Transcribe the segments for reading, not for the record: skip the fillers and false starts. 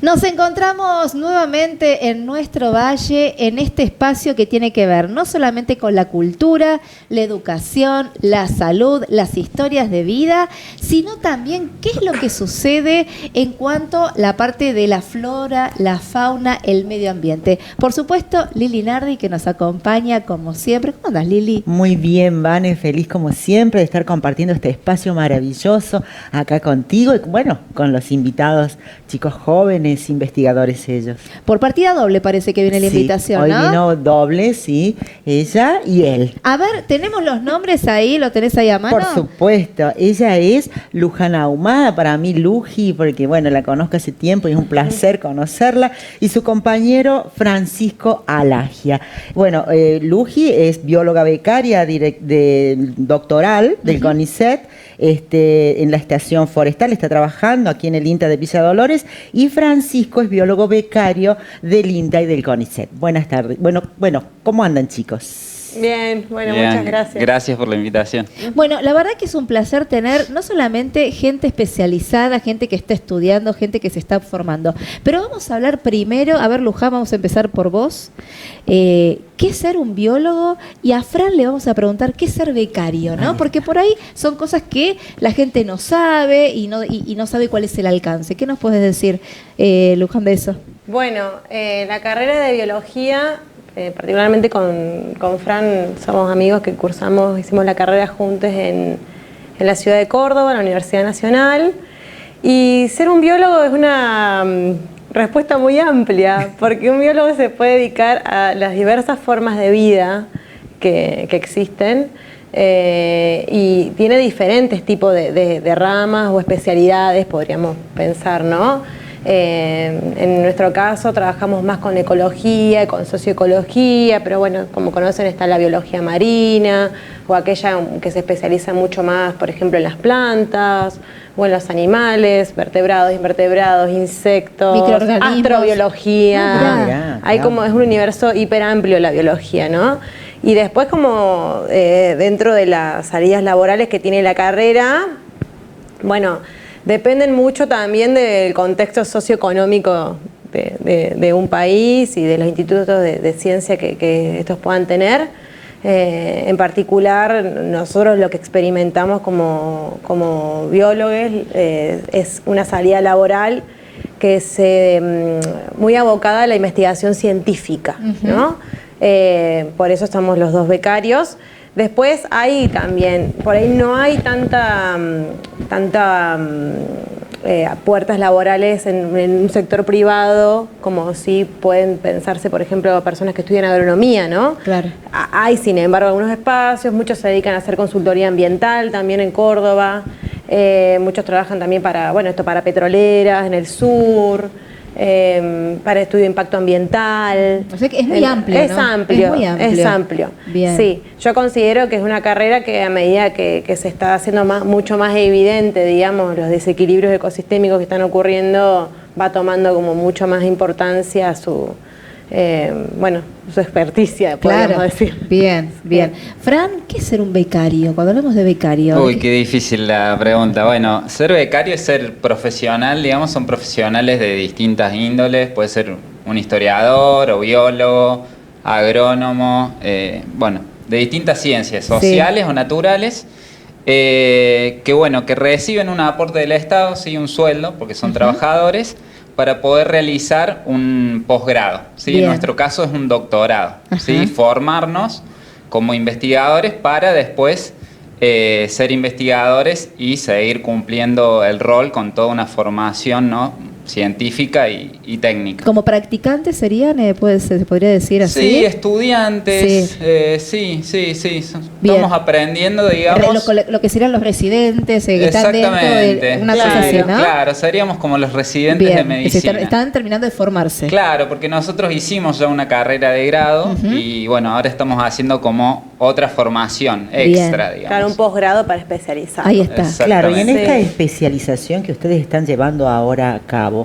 Nos encontramos nuevamente en nuestro valle, en este espacio que tiene que ver no solamente con la cultura, la educación, la salud, las historias de vida, sino también qué es lo que sucede en cuanto a la parte de la flora, la fauna, el medio ambiente. Por supuesto, Lili Nardi, que nos acompaña como siempre. ¿Cómo andas, Lili? Muy bien, Vane, feliz como siempre de estar compartiendo este espacio maravilloso acá contigo y bueno, con los invitados, chicos jóvenes, investigadores ellos. Por partida doble parece que viene la invitación, hoy ¿no? Vino doble, sí, ella y él. A ver, ¿tenemos los nombres ahí? ¿Lo tenés ahí a mano? Por supuesto, ella es Luján Ahumada, para mí Luji, porque bueno, la conozco hace tiempo y es un placer conocerla, y su compañero Francisco Alagia. Bueno, Luji es bióloga becaria doctoral del CONICET, en la estación forestal, está trabajando aquí en el INTA de Villa Dolores, y Francisco es biólogo becario del INTA y del CONICET. Buenas tardes. Bueno, ¿cómo andan, chicos? Bien, bueno, Bien, muchas gracias. Gracias por la invitación. Bueno, la verdad que es un placer tener no solamente gente especializada, gente que está estudiando, gente que se está formando, pero vamos a hablar primero, a ver, Luján, vamos a empezar por vos. ¿Qué es ser un biólogo? Y a Fran le vamos a preguntar qué es ser becario, ¿no? Porque por ahí son cosas que la gente no sabe y no sabe cuál es el alcance. ¿Qué nos puedes decir, Luján, de eso? Bueno, la carrera de biología, particularmente con Fran, somos amigos que hicimos la carrera juntos en la ciudad de Córdoba, en la Universidad Nacional. Y ser un biólogo es una respuesta muy amplia, porque un biólogo se puede dedicar a las diversas formas de vida que existen y tiene diferentes tipos de ramas o especialidades, podríamos pensar, ¿no? En nuestro caso trabajamos más con ecología, con socioecología, pero bueno, como conocen está la biología marina o aquella que se especializa mucho más, por ejemplo, en las plantas o en los animales, vertebrados, invertebrados, insectos, microorganismos, astrobiología. Hay como es un universo hiper amplio la biología, ¿no? Y después como dentro de las salidas laborales que tiene la carrera, bueno, dependen mucho también del contexto socioeconómico de un país y de los institutos de ciencia que estos puedan tener. En particular, nosotros lo que experimentamos como biólogos es una salida laboral que es muy abocada a la investigación científica, ¿no? Por eso estamos los dos becarios. Después hay también, por ahí no hay tanta puertas laborales en un sector privado como si pueden pensarse, por ejemplo, personas que estudian agronomía, ¿no? Claro. Hay, sin embargo, algunos espacios, muchos se dedican a hacer consultoría ambiental también en Córdoba, muchos trabajan también para petroleras en el sur. Para estudio de impacto ambiental. O sea que es muy amplio, es ¿no? amplio, Es muy amplio. es amplio. Bien. Sí, yo considero que es una carrera que a medida que se está haciendo mucho más evidente, digamos, los desequilibrios ecosistémicos que están ocurriendo, va tomando como mucho más importancia su experticia, podríamos decir. Bien. Fran, ¿qué es ser un becario? Cuando hablamos de becario. Uy, qué difícil la pregunta. Bueno, ser becario es ser profesional, digamos, son profesionales de distintas índoles, puede ser un historiador o biólogo, agrónomo, de distintas ciencias, sociales o naturales, que reciben un aporte del Estado, sí, un sueldo, porque son trabajadores, para poder realizar un posgrado, ¿sí? En nuestro caso es un doctorado, ¿sí? Formarnos como investigadores para después ser investigadores y seguir cumpliendo el rol con toda una formación, ¿no? Científica y técnica. ¿Como practicantes serían, se podría decir así? Sí, estudiantes, sí. Estamos aprendiendo, digamos. Lo que serían los residentes que están dentro de una cosa así, ¿no? Claro, seríamos como los residentes de medicina. Están terminando de formarse. Claro, porque nosotros hicimos ya una carrera de grado y bueno, ahora estamos haciendo como otra formación extra, digamos. Claro, un posgrado para especializar. Ahí está. Claro, y en esta especialización que ustedes están llevando ahora a cabo,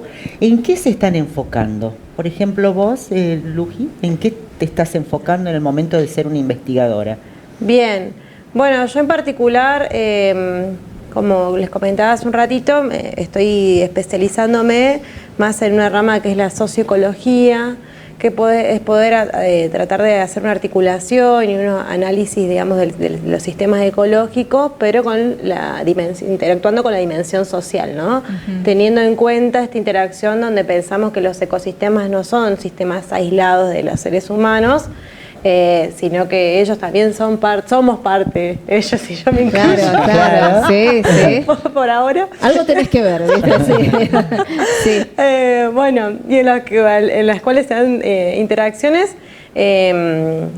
¿en qué se están enfocando? Por ejemplo, vos, Luji, ¿en qué te estás enfocando en el momento de ser una investigadora? Bien, bueno, yo en particular como les comentaba hace un ratito, estoy especializándome más en una rama que es la socioecología, que es poder tratar de hacer una articulación y un análisis, digamos, de los sistemas ecológicos, pero con interactuando con la dimensión social, ¿no? Teniendo en cuenta esta interacción donde pensamos que los ecosistemas no son sistemas aislados de los seres humanos, sino que ellos también somos parte, ellos y yo me incluyo. Claro, sí. Por ahora. Algo tenés que ver, ¿viste? Sí. Bueno, y en las cuales se dan interacciones en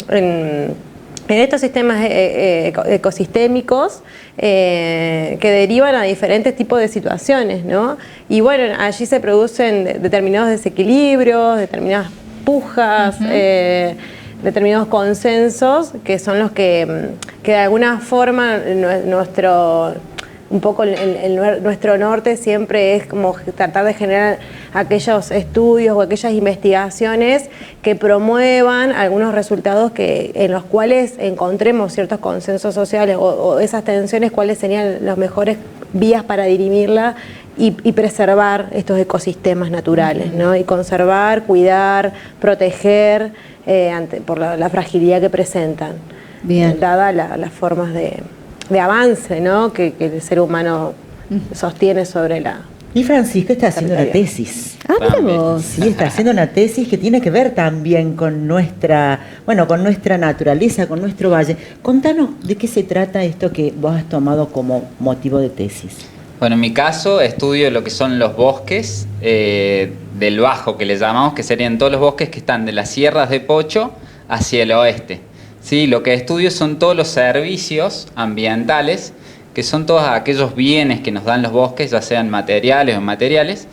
estos sistemas ecosistémicos que derivan a diferentes tipos de situaciones, ¿no? Y bueno, allí se producen determinados desequilibrios, determinadas pujas, determinados consensos, que son los que de alguna forma nuestro norte siempre es como tratar de generar aquellos estudios o aquellas investigaciones que promuevan algunos resultados en los cuales encontremos ciertos consensos sociales o esas tensiones, cuáles serían las mejores vías para dirimirla y preservar estos ecosistemas naturales, ¿no? Y conservar, cuidar, proteger por la fragilidad que presentan, dada las formas de avance, ¿no? que el ser humano sostiene sobre la... Y Francisco está haciendo una tesis. Mira vos. Sí, está haciendo una tesis que tiene que ver también con nuestra naturaleza, con nuestro valle. Contanos de qué se trata esto que vos has tomado como motivo de tesis. Bueno, en mi caso estudio lo que son los bosques del Bajo, que le llamamos, que serían todos los bosques que están de las sierras de Pocho hacia el oeste. Sí, lo que estudio son todos los servicios ambientales, que son todos aquellos bienes que nos dan los bosques, ya sean materiales o inmateriales,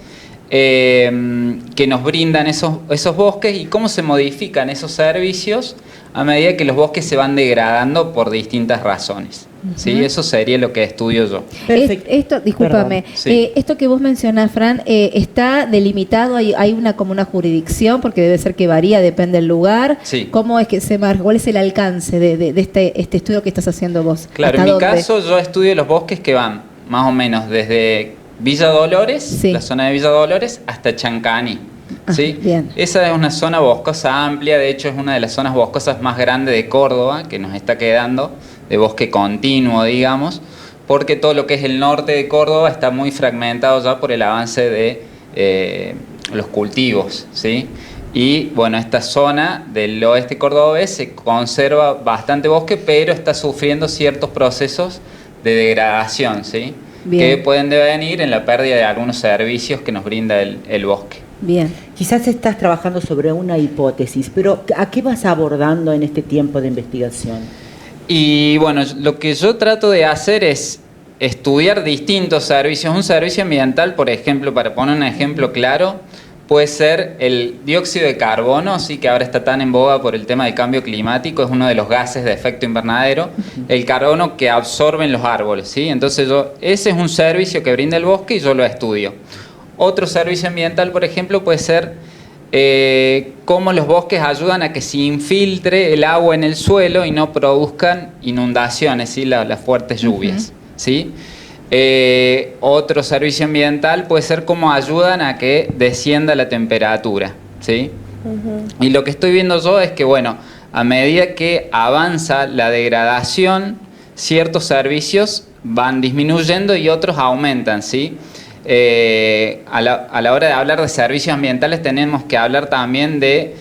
que nos brindan esos bosques y cómo se modifican esos servicios a medida que los bosques se van degradando por distintas razones. ¿Sí? Eso sería lo que estudio yo. Esto, discúlpame, sí. Esto que vos mencionás, Fran, ¿está delimitado? ¿Hay como una jurisdicción? Porque debe ser que varía, depende del lugar. Sí. ¿Cómo es que se marca? ¿Cuál es el alcance de este estudio que estás haciendo vos? Claro, en mi caso yo estudio los bosques que van más o menos desde Villa Dolores, la zona de Villa Dolores, hasta Chancaní. ¿Sí? Bien. Esa es una zona boscosa amplia, de hecho es una de las zonas boscosas más grandes de Córdoba, que nos está quedando, de bosque continuo, digamos, porque todo lo que es el norte de Córdoba está muy fragmentado ya por el avance de los cultivos, ¿sí? Y bueno, esta zona del oeste cordobés se conserva bastante bosque, pero está sufriendo ciertos procesos de degradación, ¿sí? Que pueden devenir en la pérdida de algunos servicios que nos brinda el bosque. Bien. Quizás estás trabajando sobre una hipótesis, pero ¿a qué vas abordando en este tiempo de investigación? Y bueno, lo que yo trato de hacer es estudiar distintos servicios. Un servicio ambiental, por ejemplo, para poner un ejemplo claro, puede ser el dióxido de carbono, sí, que ahora está tan en boga por el tema del cambio climático, es uno de los gases de efecto invernadero, el carbono que absorben los árboles, ¿sí? Entonces ese es un servicio que brinda el bosque y yo lo estudio. Otro servicio ambiental, por ejemplo, puede ser cómo los bosques ayudan a que se infiltre el agua en el suelo y no produzcan inundaciones, ¿sí? Las fuertes lluvias, ¿sí? Otro servicio ambiental puede ser cómo ayudan a que descienda la temperatura, ¿sí? Y lo que estoy viendo yo es que, bueno, a medida que avanza la degradación, ciertos servicios van disminuyendo y otros aumentan, ¿sí? A la hora de hablar de servicios ambientales tenemos que hablar también de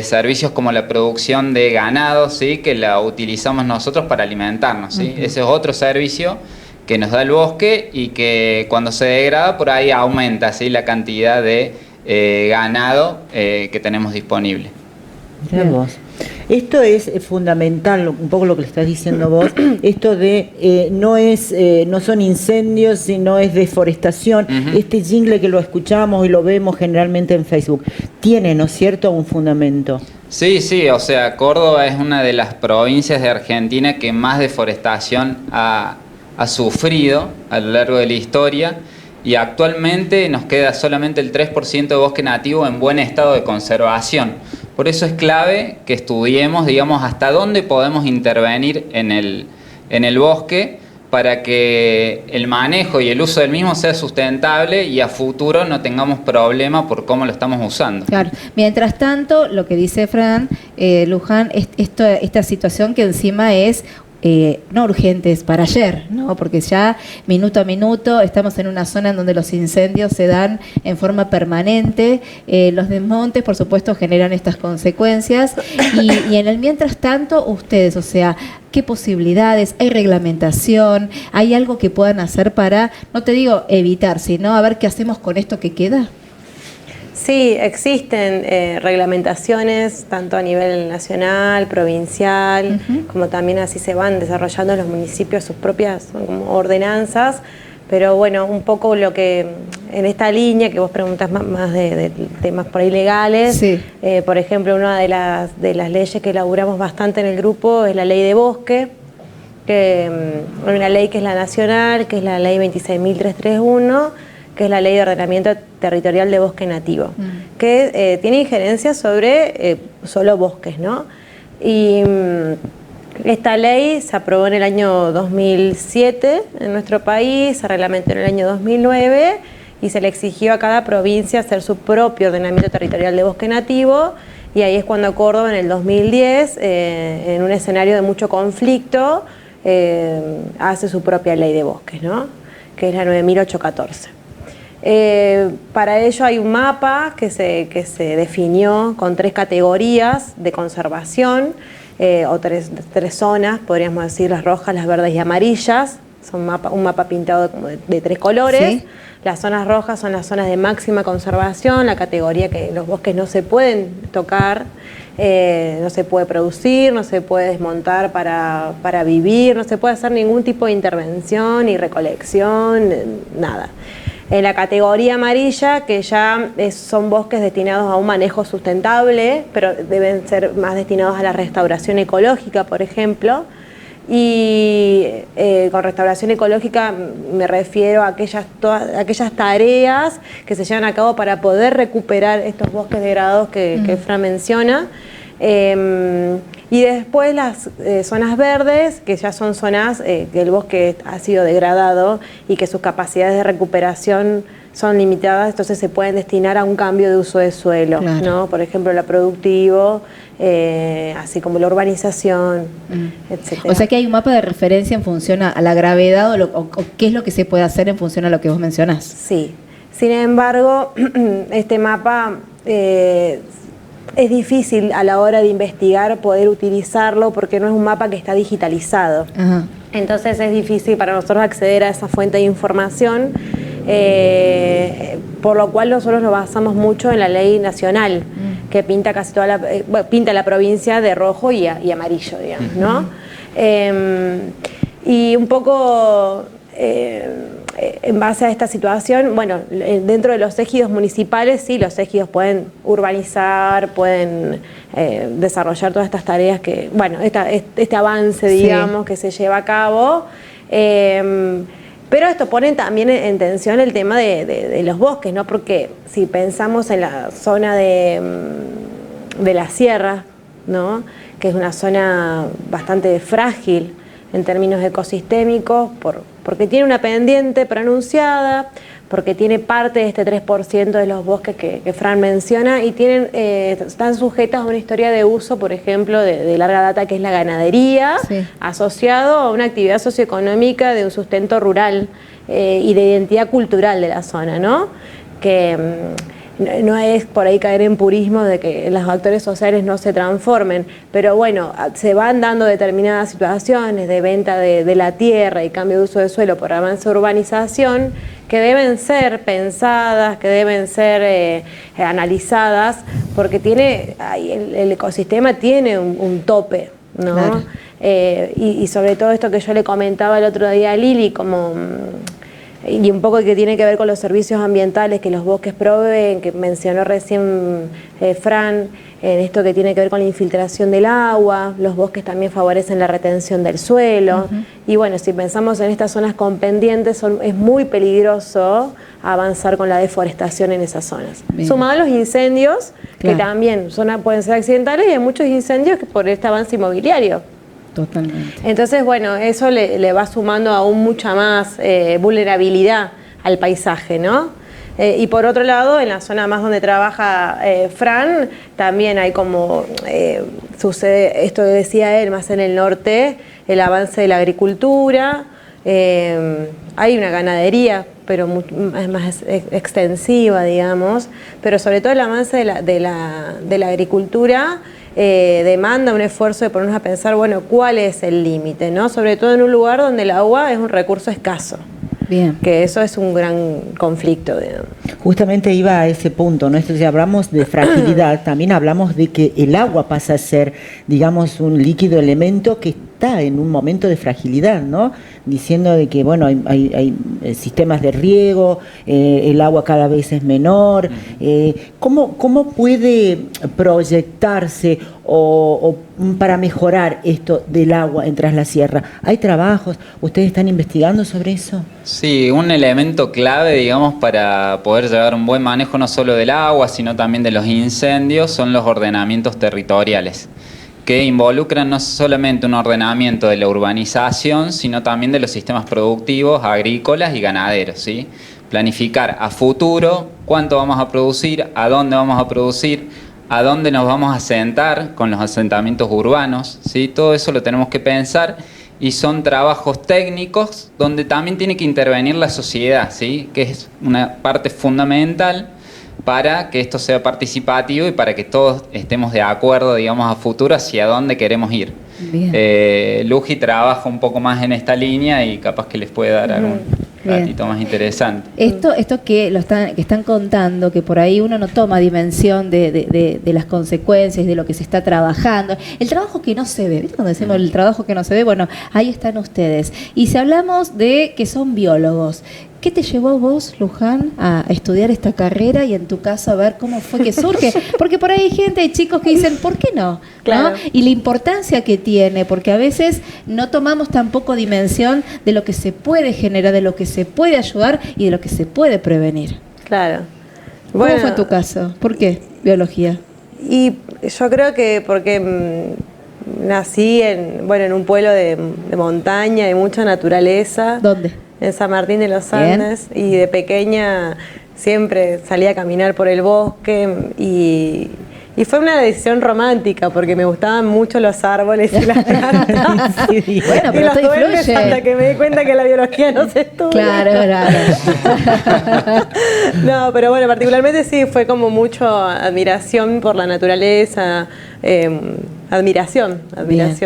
servicios como la producción de ganado, ¿sí? Que la utilizamos nosotros para alimentarnos, ¿sí? Ese es otro servicio que nos da el bosque y que cuando se degrada por ahí aumenta, ¿sí? La cantidad de ganado que tenemos disponible. Mirá vos. Esto es fundamental, un poco lo que le estás diciendo vos, esto de no son incendios, sino es deforestación. Este jingle que lo escuchamos y lo vemos generalmente en Facebook, tiene, ¿no es cierto?, un fundamento. Sí, o sea, Córdoba es una de las provincias de Argentina que más deforestación ha sufrido a lo largo de la historia y actualmente nos queda solamente el 3% de bosque nativo en buen estado de conservación. Por eso es clave que estudiemos, digamos, hasta dónde podemos intervenir en el bosque para que el manejo y el uso del mismo sea sustentable y a futuro no tengamos problema por cómo lo estamos usando. Claro. Mientras tanto, lo que dice Fran, Luján, esta situación que encima es no urgente, es para ayer, ¿no? Porque ya minuto a minuto estamos en una zona en donde los incendios se dan en forma permanente, los desmontes, por supuesto, generan estas consecuencias y en el mientras tanto, ustedes, o sea, ¿qué posibilidades? ¿Hay reglamentación? ¿Hay algo que puedan hacer para, no te digo evitar, sino a ver qué hacemos con esto que queda? Sí, existen reglamentaciones tanto a nivel nacional, provincial, como también así se van desarrollando en los municipios sus propias como ordenanzas, pero bueno, un poco lo que en esta línea que vos preguntas más de temas por ahí legales, sí. Por ejemplo, una de las leyes que elaboramos bastante en el grupo es la ley de bosque, que hay una ley que es la nacional, que es la ley 26.331, que es la Ley de Ordenamiento Territorial de Bosque Nativo, que tiene injerencia sobre solo bosques, ¿no? Y esta ley se aprobó en el año 2007 en nuestro país, se reglamentó en el año 2009 y se le exigió a cada provincia hacer su propio ordenamiento territorial de bosque nativo, y ahí es cuando Córdoba en el 2010, en un escenario de mucho conflicto, hace su propia ley de bosques, ¿no? Que es la 9814. Para ello hay un mapa que se definió con 3 categorías de conservación, o tres zonas, podríamos decir, las rojas, las verdes y amarillas. Son un mapa pintado de 3 colores. ¿Sí? Las zonas rojas son las zonas de máxima conservación, la categoría que los bosques no se pueden tocar, no se puede producir, no se puede desmontar para vivir, no se puede hacer ningún tipo de intervención ni recolección, nada. En la categoría amarilla, que ya son bosques destinados a un manejo sustentable, pero deben ser más destinados a la restauración ecológica, por ejemplo. Y con restauración ecológica me refiero a aquellas tareas que se llevan a cabo para poder recuperar estos bosques degradados que Fran menciona. Y después las zonas verdes, que ya son zonas que el bosque ha sido degradado y que sus capacidades de recuperación son limitadas, entonces se pueden destinar a un cambio de uso de suelo, claro, ¿no? Por ejemplo, lo productivo, así como la urbanización, etc. O sea que hay un mapa de referencia en función a la gravedad o qué es lo que se puede hacer en función a lo que vos mencionás. Sí. Sin embargo, este mapa es difícil a la hora de investigar poder utilizarlo porque no es un mapa que está digitalizado. Ajá. Entonces es difícil para nosotros acceder a esa fuente de información, por lo cual nosotros nos basamos mucho en la ley nacional, que pinta casi toda pinta la provincia de rojo y amarillo, digamos, ¿no? Y un poco en base a esta situación, bueno, dentro de los ejidos municipales, sí, los ejidos pueden urbanizar, pueden desarrollar todas estas tareas que, bueno, este avance, digamos, sí, que se lleva a cabo. Pero esto pone también en tensión el tema de los bosques, ¿no? Porque si pensamos en la zona de la sierra, ¿no? Que es una zona bastante frágil en términos ecosistémicos, porque tiene una pendiente pronunciada, porque tiene parte de este 3% de los bosques que Fran menciona y están sujetas a una historia de uso, por ejemplo, de larga data, que es la ganadería, sí, asociado a una actividad socioeconómica de un sustento rural y de identidad cultural de la zona, ¿no? Que no es por ahí caer en purismo de que los actores sociales no se transformen, pero bueno, se van dando determinadas situaciones de venta de la tierra y cambio de uso de suelo por avance de urbanización que deben ser pensadas, que deben ser analizadas, porque el ecosistema tiene un tope, ¿no? Claro. Y sobre todo esto que yo le comentaba el otro día a Lili, y un poco que tiene que ver con los servicios ambientales que los bosques proveen, que mencionó recién Fran, en esto que tiene que ver con la infiltración del agua. Los bosques también favorecen la retención del suelo. Y bueno, si pensamos en estas zonas con pendientes, es muy peligroso avanzar con la deforestación en esas zonas. Bien. Sumado a los incendios, claro, que también pueden ser accidentales, y hay muchos incendios por este avance inmobiliario. Totalmente. Entonces, bueno, eso le va sumando aún mucha más vulnerabilidad al paisaje, ¿no? Y por otro lado, en la zona más donde trabaja Fran, también hay como, sucede esto que decía él, más en el norte, el avance de la agricultura, hay una ganadería, pero es más extensiva, digamos, pero sobre todo el avance de la agricultura demanda un esfuerzo de ponernos a pensar, bueno, ¿cuál es el límite, ¿no? Sobre todo en un lugar donde el agua es un recurso escaso. Bien. Que eso es un gran conflicto. Justamente iba a ese punto, ¿no? Esto, si hablamos de fragilidad, también hablamos de que el agua pasa a ser, digamos, un líquido elemento que está en un momento de fragilidad, ¿no? Diciendo de que, bueno, hay sistemas de riego, el agua cada vez es menor. ¿Cómo puede proyectarse o para mejorar esto del agua en Tras la Sierra? ¿Hay trabajos? ¿Ustedes están investigando sobre eso? Sí, un elemento clave, digamos, para poder llevar un buen manejo no solo del agua, sino también de los incendios, son los ordenamientos territoriales, que involucran no solamente un ordenamiento de la urbanización, sino también de los sistemas productivos, agrícolas y ganaderos, ¿sí? Planificar a futuro cuánto vamos a producir, a dónde vamos a producir, a dónde nos vamos a asentar con los asentamientos urbanos, ¿sí? Todo eso lo tenemos que pensar y son trabajos técnicos donde también tiene que intervenir la sociedad, ¿sí? Que es una parte fundamental para que esto sea participativo y para que todos estemos de acuerdo, digamos, a futuro hacia dónde queremos ir. Luji trabaja un poco más en esta línea y capaz que les puede dar algún ratito más interesante. Esto que están contando, que por ahí uno no toma dimensión de las consecuencias, de lo que se está trabajando, el trabajo que no se ve, ¿viste? Cuando decimos el trabajo que no se ve, bueno, ahí están ustedes. Y si hablamos de que son biólogos, ¿qué te llevó vos, Luján, a estudiar esta carrera y en tu caso a ver cómo fue que surge? Porque por ahí hay gente, hay chicos que dicen, ¿por qué no? Claro. ¿No? Y la importancia que tiene, porque a veces no tomamos tampoco dimensión de lo que se puede generar, de lo que se puede ayudar y de lo que se puede prevenir. Claro. ¿Cómo fue tu caso? ¿Por qué biología? Y yo creo que porque nací en un pueblo de montaña, de mucha naturaleza. ¿Dónde? En San Martín de los Andes. Bien. Y de pequeña siempre salía a caminar por el bosque y fue una decisión romántica porque me gustaban mucho los árboles y las plantas. Sí, bueno, pero y los duendes hasta que me di cuenta que la biología no se estudia. Claro. No, pero bueno, particularmente sí, fue como mucho admiración por la naturaleza, admiración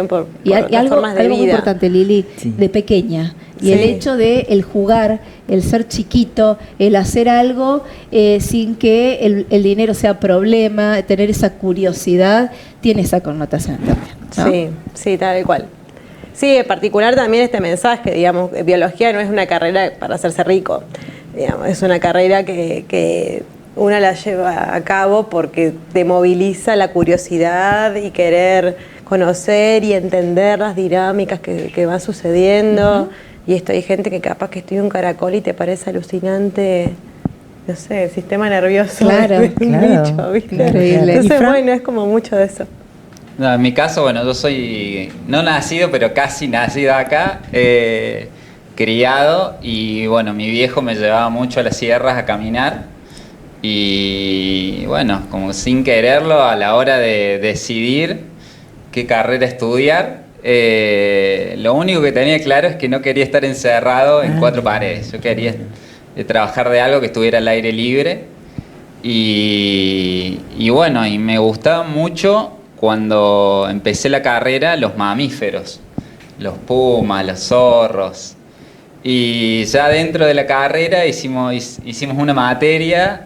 por las formas de vida. Algo muy importante, Lili, de pequeña. Y el hecho de el jugar, el ser chiquito, el hacer algo sin que el dinero sea problema, tener esa curiosidad, tiene esa connotación también, ¿no? Sí, tal cual. Sí, en particular también este mensaje, digamos, biología no es una carrera para hacerse rico, digamos, es una carrera que una la lleva a cabo porque te moviliza la curiosidad y querer conocer y entender las dinámicas que van sucediendo. Y esto hay gente que capaz que estudia un caracol y te parece alucinante, no sé, el sistema nervioso. Claro, de un bicho, ¿viste? Increíble. Entonces, bueno, es como mucho de eso. No, en mi caso, bueno, yo soy no nacido, pero casi nacido acá, criado, y bueno, mi viejo me llevaba mucho a las sierras a caminar y bueno, como sin quererlo, a la hora de decidir qué carrera estudiar, lo único que tenía claro es que no quería estar encerrado en cuatro paredes. Yo quería trabajar de algo que estuviera al aire libre y bueno, y me gustaba mucho cuando empecé la carrera los mamíferos, los pumas, los zorros. Y ya dentro de la carrera hicimos una materia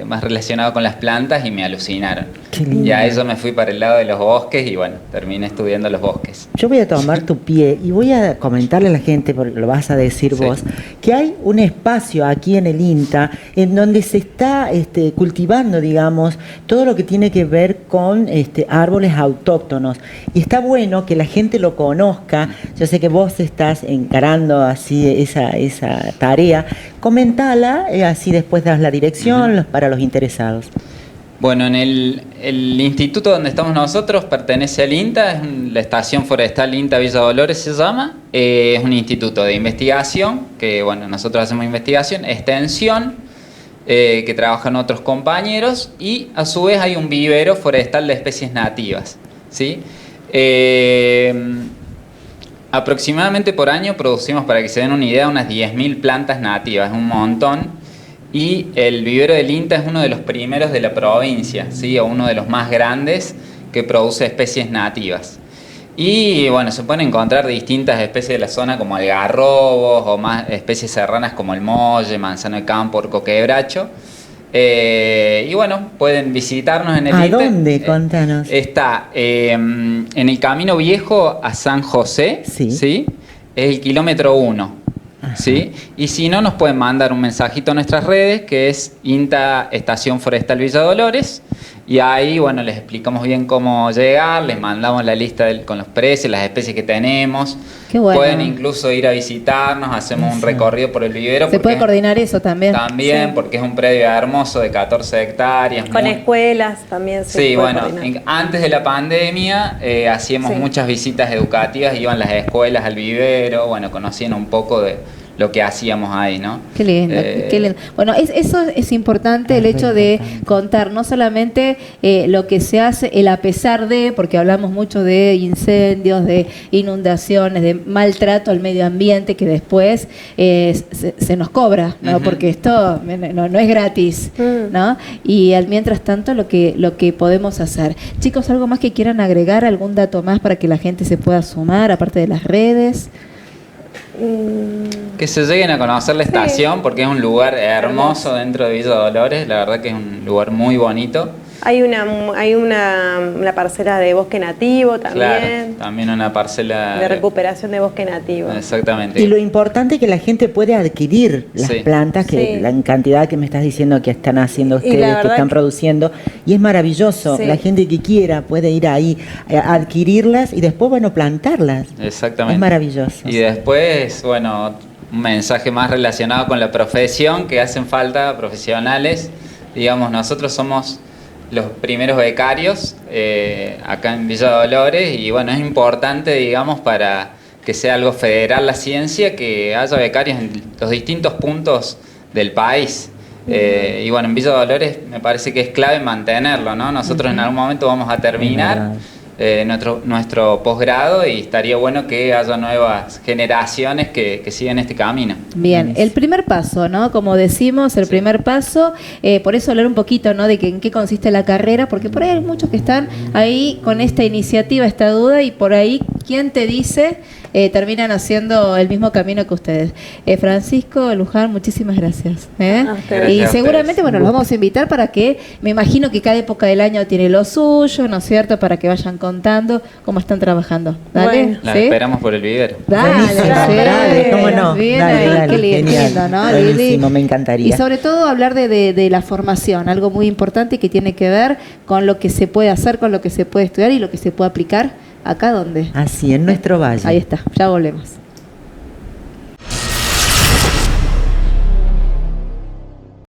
más relacionada con las plantas y me alucinaron. Y a eso me fui para el lado de los bosques y bueno, terminé estudiando los bosques. Yo voy a tomar tu pie y voy a comentarle a la gente, porque lo vas a decir vos, que hay un espacio aquí en el INTA en donde se está cultivando, digamos, todo lo que tiene que ver con árboles autóctonos. Y está bueno que la gente lo conozca. Yo sé que vos estás encarando así esa tarea. Comentala, así después das la dirección para los interesados. Bueno, el instituto donde estamos nosotros pertenece al INTA, es la Estación Forestal INTA Villa Dolores se llama. Es un instituto de investigación, que bueno, nosotros hacemos investigación, extensión, que trabajan otros compañeros, y a su vez hay un vivero forestal de especies nativas, ¿sí? Aproximadamente por año producimos, para que se den una idea, unas 10.000 plantas nativas, un montón. Y el vivero del INTA es uno de los primeros de la provincia, ¿sí? O uno de los más grandes que produce especies nativas. Y bueno, se pueden encontrar distintas especies de la zona como algarrobos o más especies serranas como el molle, manzano de campo, orco quebracho. Y bueno, pueden visitarnos en el INTA. ¿A dónde? Contanos. Está en el Camino Viejo a San José, ¿sí? Es el kilómetro 1. ¿Sí? Y si no, nos pueden mandar un mensajito a nuestras redes, que es INTA Estación Forestal Villa Dolores, y ahí, bueno, les explicamos bien cómo llegar, les mandamos la lista con los precios, las especies que tenemos. Qué bueno. Pueden incluso ir a visitarnos, hacemos un recorrido por el vivero. ¿Se puede coordinar eso también? También, sí, porque es un predio hermoso de 14 hectáreas. Con escuelas también se sí, puede bueno, coordinar. Antes de la pandemia hacíamos muchas visitas educativas, iban las escuelas al vivero, bueno, conocían un poco de lo que hacíamos ahí, ¿no? Qué lindo, qué lindo. Bueno, eso es importante, el hecho de contar no solamente lo que se hace, el a pesar de, porque hablamos mucho de incendios, de inundaciones, de maltrato al medio ambiente, que después se nos cobra, ¿no? Porque esto no es gratis, ¿no? Y mientras tanto lo que podemos hacer. Chicos, ¿algo más que quieran agregar? ¿Algún dato más para que la gente se pueda sumar, aparte de las redes? Que se lleguen a conocer la estación, porque es un lugar hermoso dentro de Villa Dolores, la verdad que es un lugar muy bonito. Hay una parcela de bosque nativo también. Claro, también una parcela de recuperación de bosque nativo. Exactamente. Y lo importante es que la gente puede adquirir las plantas, que la cantidad que me estás diciendo que están haciendo ustedes, que están produciendo, y es maravilloso. La gente que quiera puede ir ahí a adquirirlas y después, bueno, plantarlas. Exactamente. Es maravilloso. Y después, bueno, un mensaje más relacionado con la profesión, que hacen falta profesionales. Digamos, nosotros somos los primeros becarios acá en Villa Dolores, y bueno, es importante, digamos, para que sea algo federal la ciencia, que haya becarios en los distintos puntos del país. Y bueno, en Villa Dolores me parece que es clave mantenerlo, ¿no? Nosotros en algún momento vamos a terminar nuestro posgrado, y estaría bueno que haya nuevas generaciones que sigan este camino. Bien, el primer paso, ¿no? Como decimos, el primer paso, por eso hablar un poquito, ¿no? De que en qué consiste la carrera, porque por ahí hay muchos que están ahí con esta iniciativa, esta duda, y por ahí, ¿quién te dice? Terminan haciendo el mismo camino que ustedes. Francisco, Luján, muchísimas gracias. Gracias y a seguramente, bueno, los vamos a invitar para que, me imagino que cada época del año tiene lo suyo, ¿no es cierto? Para que vayan contando cómo están trabajando. ¿Dale? Bueno. La esperamos por el vivero. Dale, cómo no. Bien, Dale, qué lindo, genial. ¿no, Buenísimo, Lili? me encantaría. Y sobre todo hablar de la formación, algo muy importante que tiene que ver con lo que se puede hacer, con lo que se puede estudiar y lo que se puede aplicar acá donde. Así, en nuestro valle. Ahí está, ya volvemos.